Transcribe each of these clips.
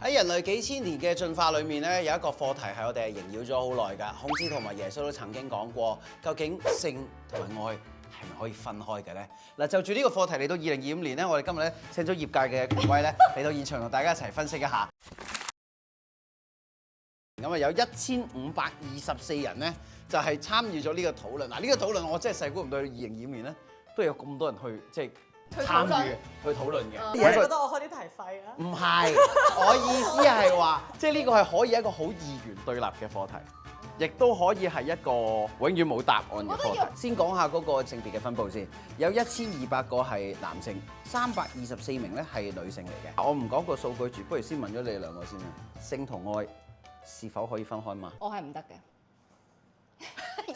喺人類幾千年嘅進化裏面咧，有一個課題係我哋係縈繞咗好耐㗎。孔子同埋耶穌都曾經講過，究竟性同埋愛係咪可以分開嘅咧？嗱，就住呢個課題嚟到2025年咧，我哋今日咧請咗業界嘅權威咧嚟到現場同大家一齊分析一下。咁啊，有1524人咧就係參與咗呢個討論。嗱，呢個討論我真係細估唔到2025年咧都有咁多人去即係。參與去討論嘅，你覺得我開啲題廢啊？唔係，我意思係話，即係呢個係可以一個好二元對立嘅課題，亦都可以係一個永遠冇答案嘅課題。先講下嗰個性別嘅分佈先，有1200個係男性，324名咧係女性嚟嘅。我唔講個數據住，不如先問咗你哋兩個先啦。性同愛是否可以分開嘛？我係唔得嘅。完，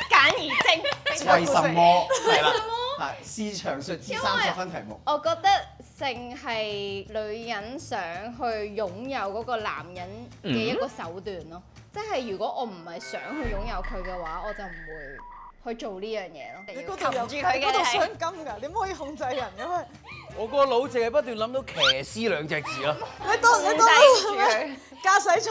簡而精。為什麼？係啦。係試詳述之30分題目。我覺得性係女人想去擁有嗰個男人嘅一個手段咯。即係如果我唔係想去擁有佢嘅話，我就唔會去做呢樣嘢咯。你嗰度有住佢嘅，嗰度傷金㗎，你唔可以控制人㗎嘛。我個腦淨係不斷諗到騎師兩隻字咯。你當住佢駕駛艙，即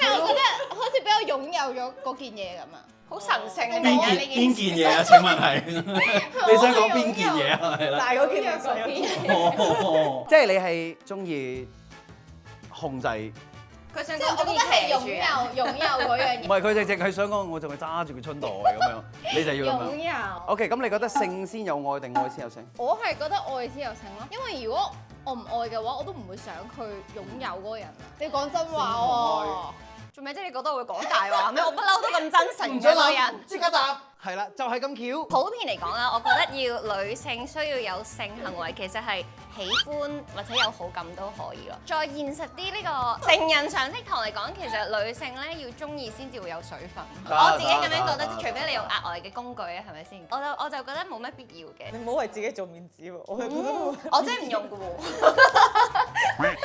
係我覺得好似俾我擁有咗嗰件嘢咁啊！好神聖嘅邊件嘢啊？請問係你想講邊件嘢啊？係啦，大嗰件定細嗰件？即係你係中意控制。佢想講，我覺得係擁有嗰樣嘢。唔係，佢哋淨係想講，我仲係揸住個春袋咁樣，你就要咁樣。擁有。OK，咁你覺得性先有愛定愛先有性？我係覺得愛先有性咯，因為如果我唔愛嘅話，我都唔會想去擁有嗰個人啊。你講真話喎。做咩啫？你覺得我會講大話咩？我不嬲都咁真誠嘅個人。即刻答。係啦，就係咁巧。普遍嚟講啦，我覺得要女性需要有性行為，其實係喜歡或者有好感都可以咯。再現實啲呢個成人常識堂嚟講，其實女性咧要中意先至會有水分。我自己咁樣覺得，除非你用額外嘅工具啊，係咪先？我就覺得冇乜必要嘅。你唔好為自己做面子喎，我係覺得我真係唔用嘅喎。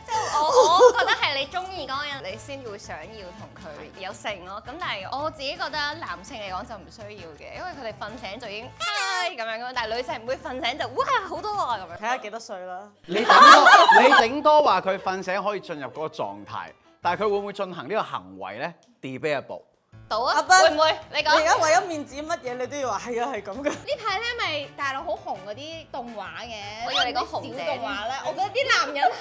即係我覺得係你中意嗰個人，你先會想要同佢有性咯。咁但係我自己覺得男性嚟講就唔需要嘅，因為佢哋瞓醒就已經嗨咁樣，但係女性唔會瞓醒就哇好多啊咁樣。睇下幾多歲啦。你頂多話佢瞓醒可以進入嗰個狀態，但係佢會唔會進行呢個行為咧 ？Debatable。到啊！阿斌會唔會？你講。你而家為咗面子乜嘢你都要話係啊係咁嘅。呢排咧咪大陸好紅嗰啲動畫嘅，我以為你講紅姐小動畫咧，我覺得啲男人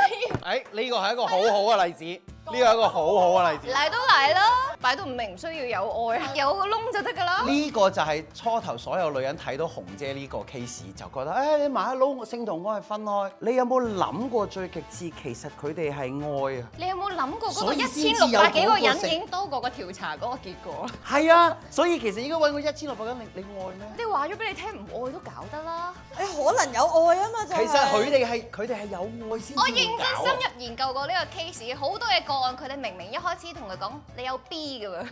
係呢個係一個好好嘅例子，呢個係一個好好嘅例子。嚟都嚟啦，擺到唔明唔需要有愛，有個窿就得㗎啦。呢個就係初頭所有女人睇到紅姐呢個 case 就覺得，你埋一撈性同愛係分開。你有冇諗過最極致其實佢哋係愛啊？你有冇諗過嗰個所以先至有1600幾個嗰個人已經多過個調查嗰個結果？係啊，所以其實應該揾個1600個人，你愛咩？你話咗俾你聽唔愛都搞得啦。你可能有愛啊嘛，就係。其實佢哋係有愛先。我認真深入研究過呢個 case，好多嘅個案，佢哋明明一開始同佢講你有 B 㗎喎，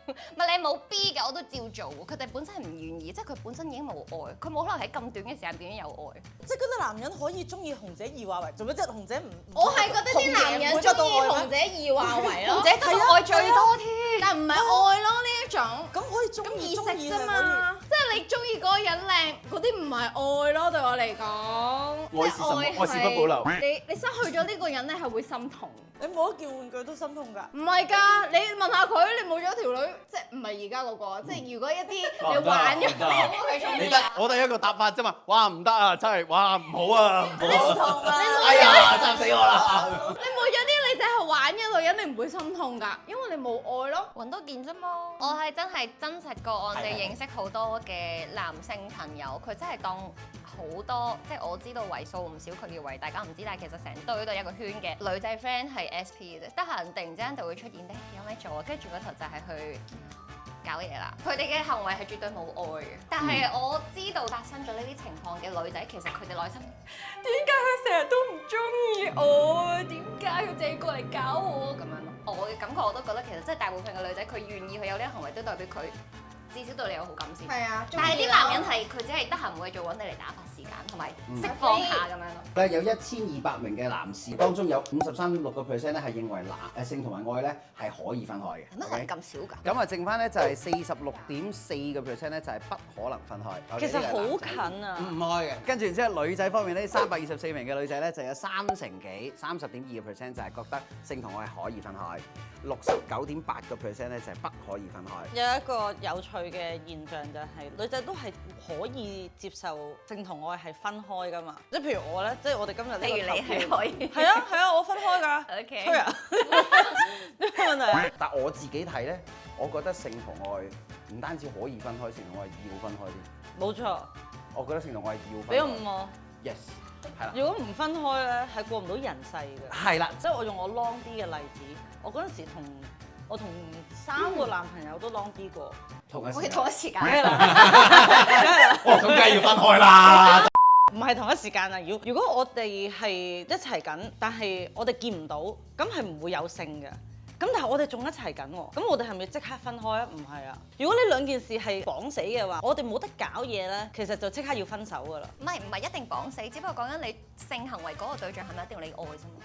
唔係你冇 B 嘅我都照做，佢哋本身係唔願意，即係佢本身已經冇愛，佢冇可能喺咁短嘅時間變咗有愛。即係覺得男人可以中意紅姐易話為，做咩啫？紅姐唔，我係覺得啲男人中意紅姐易話為咯，紅姐得到愛最多添，但唔係愛咯呢一種。咁可以中意咁意識啫嘛，即係你中意嗰個人靚，嗰啲唔係愛咯，對我嚟講。愛是什麼？愛是不保留。你失去咗呢個人，你係會心痛。你冇一件玩具都心痛㗎。唔係㗎，你問下佢，你冇咗條女，即係唔係而家嗰個？即係如果一啲你玩咗，佢中意啊。我哋一個答法啫嘛。哇唔得啊，真係哇唔好啊，唔好心痛啊！哎呀，窒死我啦！你冇咗啲你就係玩嘅女人，你唔會心痛㗎，因為你冇愛咯。揾多件啫嘛。我係真係真實個案地認識好多嘅男性朋友，佢真係當好多，即係我知道為數唔少，佢以為大家唔知，但係其實成堆都係一個圈嘅女仔 friend 係 SP 嘅啫，得閒突然之間就會出現咧，有咩做啊？跟住轉個頭就係去搞嘢啦。佢哋嘅行為係絕對冇愛嘅，但係我知道發生咗呢啲情況嘅女仔，其實佢哋內心點解佢成日都唔中意我？點解佢淨係過嚟搞我咁樣咯？我嘅感覺我都覺得其實即係大部分嘅女仔，佢願意去有呢個行為，都代表佢至少對你有好感先。係啊，但係啲男人係佢只係得閒冇嘢做揾你嚟打發時間，同埋釋放下咁樣咯。但係有1200名嘅男士，當中有53.6% 咧係認為性同埋愛咧係可以分開嘅。乜係咁少㗎？咁啊，剩翻咧就係46.4% 咧就係不可能分開。其實好近啊！唔開嘅。跟住然之後女仔方面咧，324名嘅女仔咧就有30.2% 就係覺得性同愛可以分開，69.8% 咧就係不可以分開。有一個有趣嘅現象就係女仔都係可以接受性同愛係分開㗎嘛，即係譬如我咧，即係我哋今日呢個例如你係可以。係啊係啊，我分開㗎。OK。吹啊！咩問題啊？但我自己睇咧，我覺得性同愛唔單止可以分開，性同愛要分開啲。冇錯，我覺得性同愛要分開。俾個5我。 Yes， 係啦。如果唔分開咧，係過唔到人世嘅。係啦，即係我用我 long 啲嘅例子，我嗰陣時我同3個男朋友都 long 啲過。同一時間。同一時間。梗係啦，哦，咁梗係要分開啦。唔係同一時間啊！如果我哋係一齊緊，但係我哋見唔到，咁係唔會有性嘅。咁但係我哋仲一齊緊喎，咁我哋係咪即刻分開啊？唔係啊！如果呢兩件事係綁死嘅話，我哋冇得搞嘢咧，其實就即刻要分手㗎啦。唔係一定綁死，只不過講緊你性行為嗰個對象係咪一定要你愛啫嘛？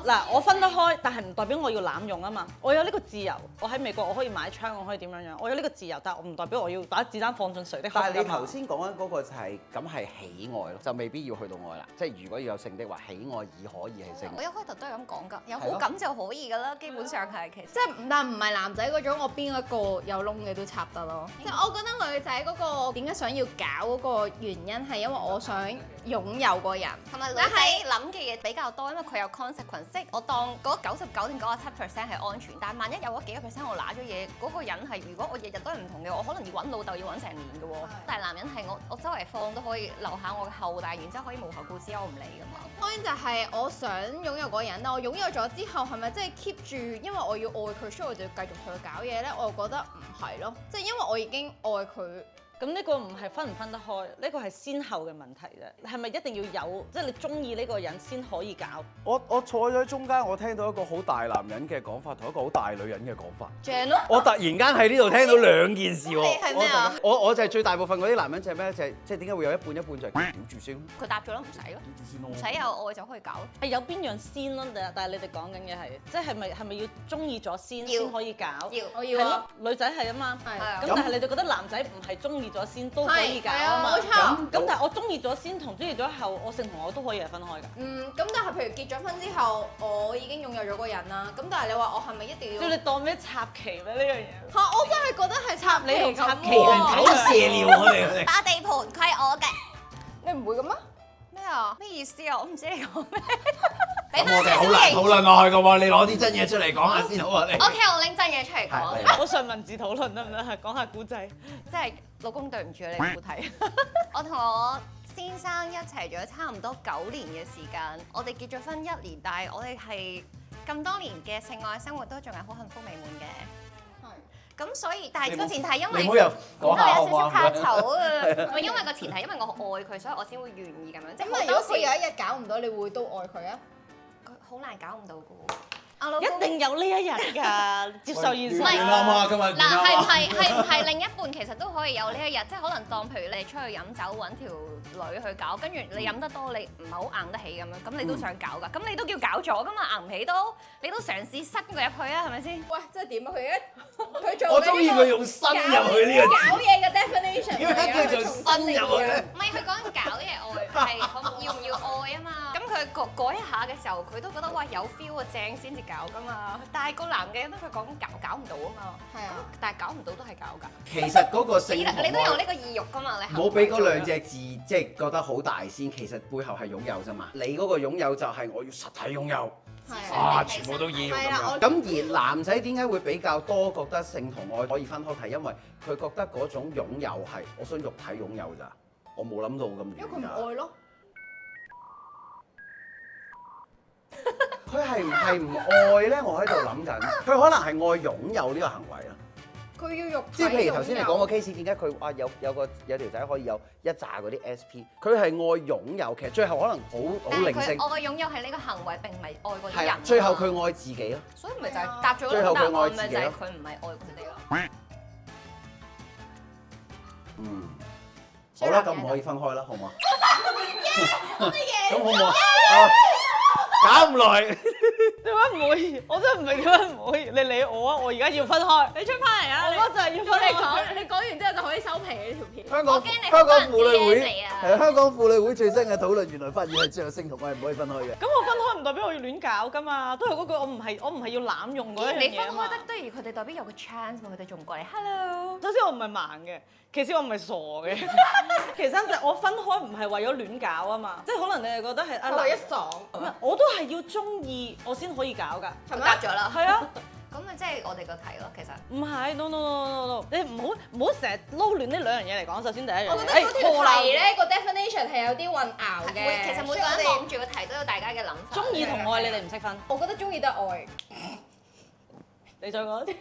嗱，我分得開，但係唔代表我要濫用啊嘛。我有呢個自由，我喺美國我可以買槍，我可以點樣樣，我有呢個自由，但係我唔代表我要把子彈放進誰的口。但係你頭先講緊嗰個就係咁係喜愛咯，就未必要去到愛啦。即係如果要有性的話，喜愛已可以係性。我一開頭都係咁講㗎，有好感就可以㗎啦，基本上係其實。即係但唔係男仔嗰種，我邊一個有窿嘅都插得咯。即係我覺得女仔嗰個點解想要搞嗰個原因係因為我想擁有個人，同埋女仔諗嘅嘢比較多，因為佢有 consequence， 即係我當嗰99.97% 係安全，但係萬一有嗰幾個 percent 我揦咗嘢，嗰個人係如果我日日都係唔同嘅，我可能要揾老豆要揾成年嘅喎。但係男人係我周圍放都可以留下我嘅後代，然之後可以無後顧之憂唔理㗎嘛。當然就係我想擁有嗰個人，但我擁有咗之後係咪真係 keep 住？因為我要愛佢，所以我就要繼續同佢搞嘢咧。我又覺得唔係咯，即係因為我已經愛佢。咁呢個唔係分唔分得開，呢個係先後嘅問題啫。係咪一定要有，即係你中意呢個人先可以搞？我坐咗喺中間，我聽到一個好大男人嘅講法，同一個好大女人嘅講法。正咯！我突然間喺呢度聽到兩件事喎。係咩啊？我就係最大部分嗰啲男人就係咩？就係即係點解會有一半一半就係屌住先？佢答咗咯，唔使咯，唔使有愛就可以搞。係有邊樣先咯？但係你哋講緊嘅係，即係咪要中意咗先可以搞？要，我要啊！女仔係啊嘛。係咁但係你哋覺得男仔唔係中意咗先都可以搞啊嘛？冇錯。咁但係我中意咗先同中意咗後，我性同愛都可以係分開㗎。咁但係譬如結咗婚之後，我已經擁有咗個人啦。咁但係你話我係咪一定要？你當咩插旗咩呢樣嘢？嚇！我真係覺得係插你同插旗咁喎好射尿我哋。打地盤佢係我嘅。你唔會咁咩？咩啊？咩意思啊？我唔知你講咩。俾我翻哋好難討論落去㗎喎，你攞啲真嘢出嚟講下先好啊你。 OK，我拎真嘢出嚟講。我上文字討論得唔得？講下古仔。即係老公對唔住你冇睇。我同我先生一齊咗差唔多9年嘅時間，我哋結咗婚1年，但係我哋係咁多年嘅性愛生活都仲係好幸福美滿嘅。咁所以，但係個前提因為你唔好又講下有少少怕醜啊！係唔係因為個前提，因為我愛佢，所以我先會願意咁樣。即係咁啊！如果佢有一日搞唔到，你會都愛佢啊？佢好難搞唔到嘅喎。一定有呢一日㗎，接受現實。唔係啱啊，今日嗱，係另一半其實都可以有呢一日，即係可能當譬如你出去飲酒揾條女去搞，跟住你飲得多，你唔係好硬得起咁樣，咁你都想搞㗎，咁你都叫搞咗㗎嘛，硬唔起都，你都嘗試塞佢入去啊，係咪先？喂，即係點啊？佢做我中意佢用伸入去呢個字。搞嘢嘅 definition 點解叫做伸入去咧？唔係佢講緊搞嘢愛，係要唔要愛啊嘛？咁佢嗰一下嘅時候，佢都覺得哇有 feel 啊，正先至搞㗎嘛。但係個男嘅都佢講搞唔到啊嘛。係啊，但係搞唔到都係搞㗎。其實嗰個性你都有呢個意欲㗎嘛？你冇俾嗰兩隻字即係覺得好大先，其實背後係擁有啫嘛。你嗰個擁有就係我要實體擁有。啊！全部都要咁樣。咁而男仔點解會比較多覺得性同愛可以分開？係因為佢覺得嗰種擁有係我想肉體擁有咋，我冇諗到咁遠㗎。因為佢唔愛咯。佢係唔係唔愛咧？我喺度諗緊，佢可能係愛擁有呢個行為啦。佢要肉體。即係譬如頭先你講個 case，點解佢話有條仔可以有一紮嗰啲 SP？佢係愛擁有，其實最後可能好靈性。我嘅擁有係呢個行為，並唔係愛嗰啲人。係啊，最後佢愛自己咯。所以咪就係答咗最後佢愛自己咯。咪就係佢唔係愛佢哋咯。嗯，好啦，咁唔可以分開啦，好嘛？咁好唔好啊？搞唔來。點解唔可以？我真係唔明點解唔可以。你理我啊！我而家要分開。你出翻嚟啊！我就係要分開。你講完之後就可以收皮呢條片。香港我驚你好多人 DM 你啊係香港婦女會最新嘅討論，原來發現係只有性同愛唔可以分開嘅。咁我分開唔代表我要亂搞噶嘛，都係嗰句我唔係要濫用嗰一樣你分嘢啊嘛開得，不如佢哋代表有個 chance 嘛，佢哋仲過嚟 hello。首先我唔係盲嘅，其次我唔係傻嘅，其三就係我分開唔係為咗亂搞啊嘛，即係可能你係覺得係啊為咗爽，唔係我都係要中意我先可以搞㗎，係咪答咗啦？係啊。咁咪即係我哋個題咯，其實。唔係，no no no no no，你唔好成日撈亂呢兩樣嘢嚟講。首先第一樣嘢，我覺得嗰條題咧個 definition 係有啲混淆嘅。其實每個人望住個題都有大家嘅諗法。中意同愛你哋唔識分，我覺得中意都係愛。你再講。中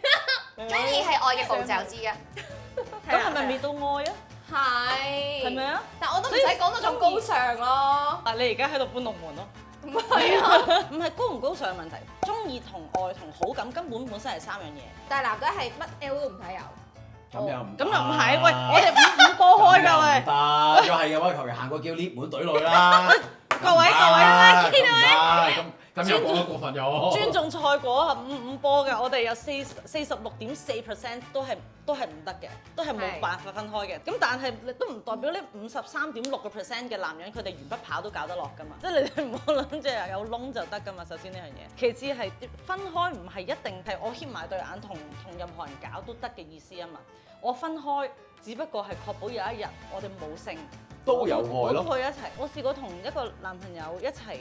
意係愛嘅步驟之一。咁係咪未到愛啊？係。係咪啊？但我都唔使講到咁高尚咯。嗱，你而家喺度搬龍門咯。唔係啊，唔係高唔高尚嘅問題，中意同愛同好感根本身係三樣嘢。但係男仔係乜 L 都唔使有。咁又唔咁又唔係，喂，我哋五波開㗎喂。得，如果係嘅話，求其行過叫 lift 門隊落去啦。各位見到未？咁又講得過分咗。尊重賽果係五波嘅，我哋有46.4% 都係唔得嘅，都係冇辦法分開嘅。咁但係你都唔代表呢53.6% 嘅男人佢哋鉛筆跑都搞得落㗎嘛？即係你哋唔好諗住有窿就得㗎嘛。首先呢樣嘢，其次係分開唔係一定係我牽埋對眼同任何人搞都得嘅意思啊嘛。我分開只不過係確保有一日我哋冇性都有愛咯。我去一齊，我試過同一個男朋友一齊。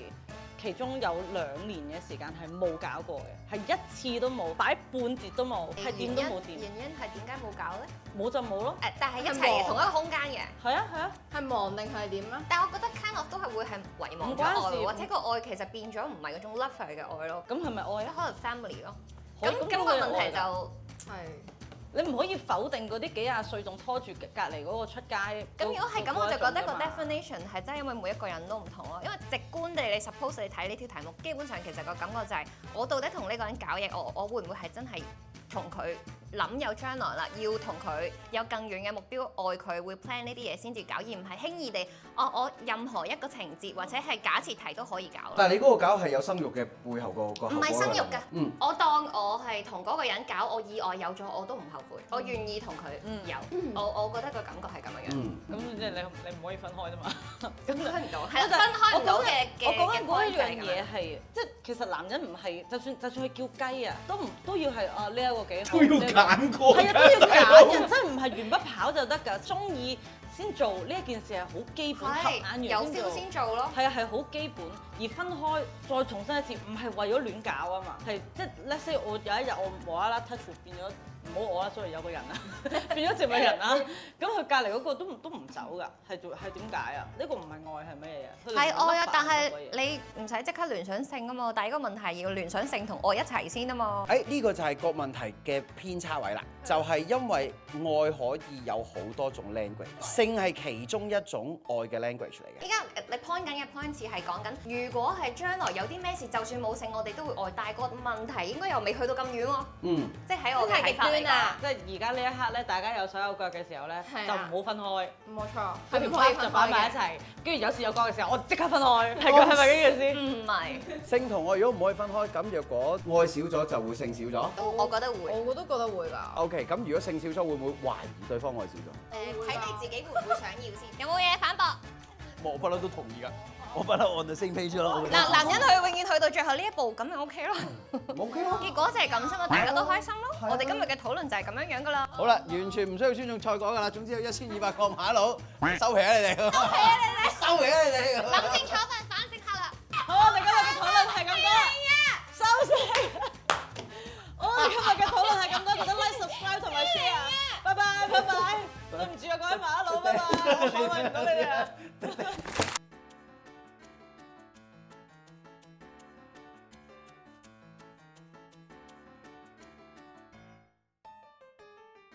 其中有2年嘅時間係冇搞過嘅，係一次都冇，擺半節都冇，係點都冇掂。原因係點解冇搞咧？冇就冇咯。但係一齊嘅同一個空間嘅。係啊係啊。係忙定係點啊？但係我覺得 kind of 都係會係遺忘咗愛，或者個愛其實變咗唔係嗰種 lover 嘅愛咯。咁係咪愛啊？可能 family 咯。咁個問題就係。你唔可以否定嗰啲幾廿歲仲拖住隔離嗰個出街。咁如果係咁，我就覺得個 definition 係真係因為每一個人都唔同咯。因為直觀地，你 suppose 你睇呢條題目，基本上其實個感覺就係我到底同呢個人搞嘢，我會唔會係真係同佢諗有將來啦，要同佢有更遠嘅目標，愛佢會 plan 呢啲嘢先至搞，而唔係輕易地我任何一個情節或者係假設題都可以搞。但係你嗰個搞係有生育嘅背後個唔係生育㗎。嗯。我當我係同嗰個人搞，我意外有咗我都唔後悔，我願意同佢有。我覺得個感覺係咁樣樣。咁即係你唔可以分開啫嘛。咁分唔到，係分開唔到嘅。我講緊嗰一樣嘢係，即係其實男人唔係，就算佢叫雞啊，都要係呢一個幾好。都要揀過。係啊，都要揀人，真係唔係鉛筆跑就得㗎，中意先做呢一件事係好基本，合眼緣有 feel 先做咯。係啊，係好基本，而分開再重新一次，唔係為咗亂搞啊嘛，係即係 let's say 我有一日我無啦啦 touch 變咗。唔好我啦，sorry 有個人啊，變咗植物人啦，咁佢隔離嗰個都唔走㗎，係點解啊？呢個唔係愛係咩嘢？係愛啊，但係你唔使即刻聯想性啊嘛，但係個問題要聯想性同愛一齊先啊嘛。呢個就係個問題嘅偏差位啦，就係因為愛可以有好多種 language，性係其中一種愛嘅 language 嚟嘅。依家你 point 緊嘅 point 係講緊，如果係將來有啲咩事，就算冇性，我哋都會愛，但係個問題應該又未去到咁遠喎。即係喺我嘅睇法。即係而家呢一刻咧，大家有手有腳嘅時候咧，就唔好分開。冇錯，嗰條 tape 就擺埋一齊，跟住有事有角嘅時候，我即刻分開。係咪呢件事？唔係。性同愛如果唔可以分開，咁若果愛少咗就會性少咗？我覺得會。我都覺得會㗎。OK，咁如果性少咗，會唔會懷疑對方愛少咗？睇你自己會唔會想要先。有冇嘢反駁？我不嬲都同意㗎。我不嬲 on the same page 咯。男人佢永遠去到最後呢一步，咁就 OK 咯。OK 咯。結果就係咁啫嘛，大家都開心咯。我哋今日嘅討論就係咁樣樣㗎啦。好啦，完全唔需要尊重賽果㗎啦。總之有1200個馬佬，收皮啊你哋！收皮啊你哋！諗清楚反省下啦。好，我哋今日嘅討論係咁多。收聲。好，我哋今日嘅討論係咁多，記得 like、subscribe 同埋 share。拜拜，拜拜。對唔住啊，各位馬佬，拜拜。我訪問唔到你哋啊。